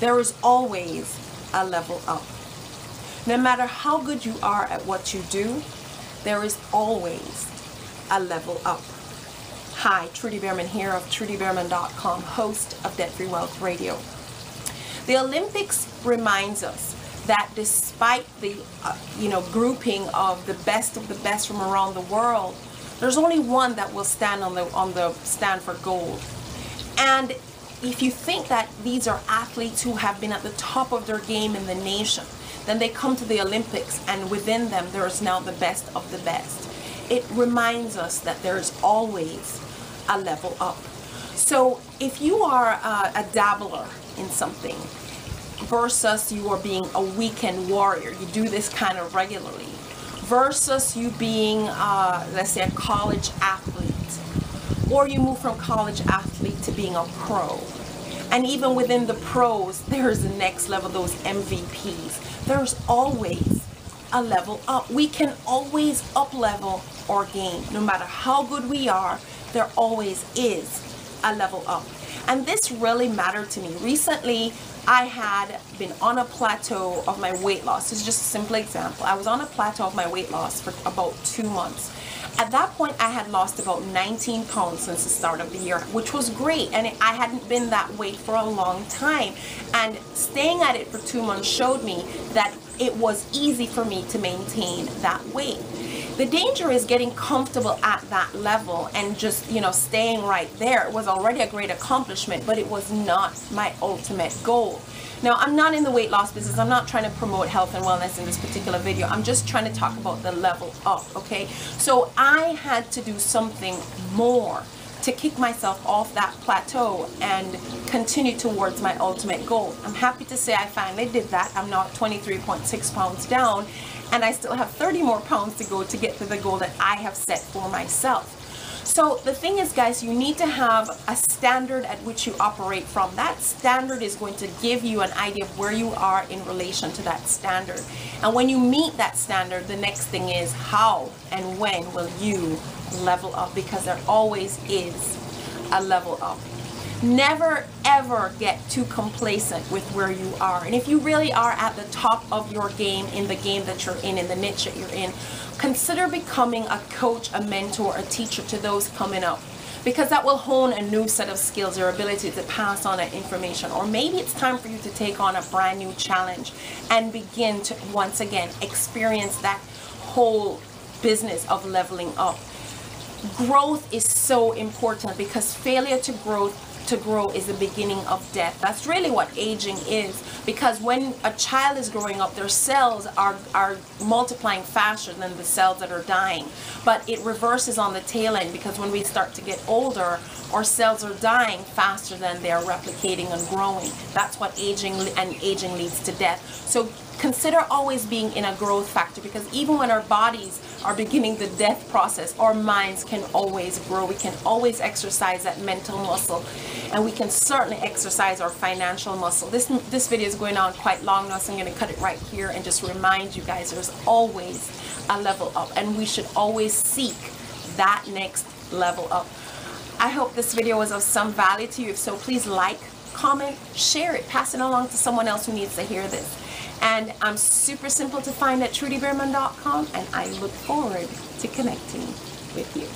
There is always a level up. No matter how good you are at what you do, there is always a level up. Hi, Trudy Behrman here of TrudyBehrman.com, host of Debt Free Wealth Radio. The Olympics reminds us that despite the grouping of the best from around the world, there's only one that will stand on the stand for gold. And if you think that these are athletes who have been at the top of their game in the nation, then they come to the Olympics and within them there is now the best of the best. It reminds us that there's always a level up. So if you are a dabbler in something versus you are being a weekend warrior, you do this kind of regularly, versus you being, let's say, a college athlete, or you move from college athlete to being a pro. And even within the pros, there's the next level, those MVPs. There's always a level up. We can always up level our game. No matter how good we are, there always is a level up. And this really mattered to me. Recently, I had been on a plateau of my weight loss. This is just a simple example. I was on a plateau of my weight loss for about 2 months. At that point, I had lost about 19 pounds since the start of the year, which was great. And I hadn't been that weight for a long time. And staying at it for 2 months showed me that it was easy for me to maintain that weight. The danger is getting comfortable at that level and just, staying right there. It was already a great accomplishment, but it was not my ultimate goal. Now, I'm not in the weight loss business. I'm not trying to promote health and wellness in this particular video. I'm just trying to talk about the level up, okay? So I had to do something more to kick myself off that plateau and continue towards my ultimate goal. I'm happy to say I finally did that. I'm now 23.6 pounds down, and I still have 30 more pounds to go to get to the goal that I have set for myself. So the thing is, guys, you need to have a standard at which you operate from. That standard is going to give you an idea of where you are in relation to that standard. And when you meet that standard, the next thing is how and when will you level up, because there always is a level up. Never ever get too complacent with where you are. And if you really are at the top of your game in the game that you're in the niche that you're in, consider becoming a coach, a mentor, a teacher to those coming up, because that will hone a new set of skills, your ability to pass on that information. Or maybe it's time for you to take on a brand new challenge and begin to once again experience that whole business of leveling up. Growth is so important, because failure to grow is the beginning of death. That's really what aging is, because when a child is growing up, their cells are multiplying faster than the cells that are dying. But it reverses on the tail end, because when we start to get older, our cells are dying faster than they are replicating and growing. That's what aging leads to death. So consider always being in a growth factor, because even when our bodies are beginning the death process, our minds can always grow. We can always exercise that mental muscle, and we can certainly exercise our financial muscle. This video is going on quite long now, so I'm going to cut it right here and just remind you guys there's always a level up, and we should always seek that next level up. I hope this video was of some value to you. If so, please like, comment, share it, pass it along to someone else who needs to hear this. And I'm super simple to find at TrudyBehrman.com, and I look forward to connecting with you.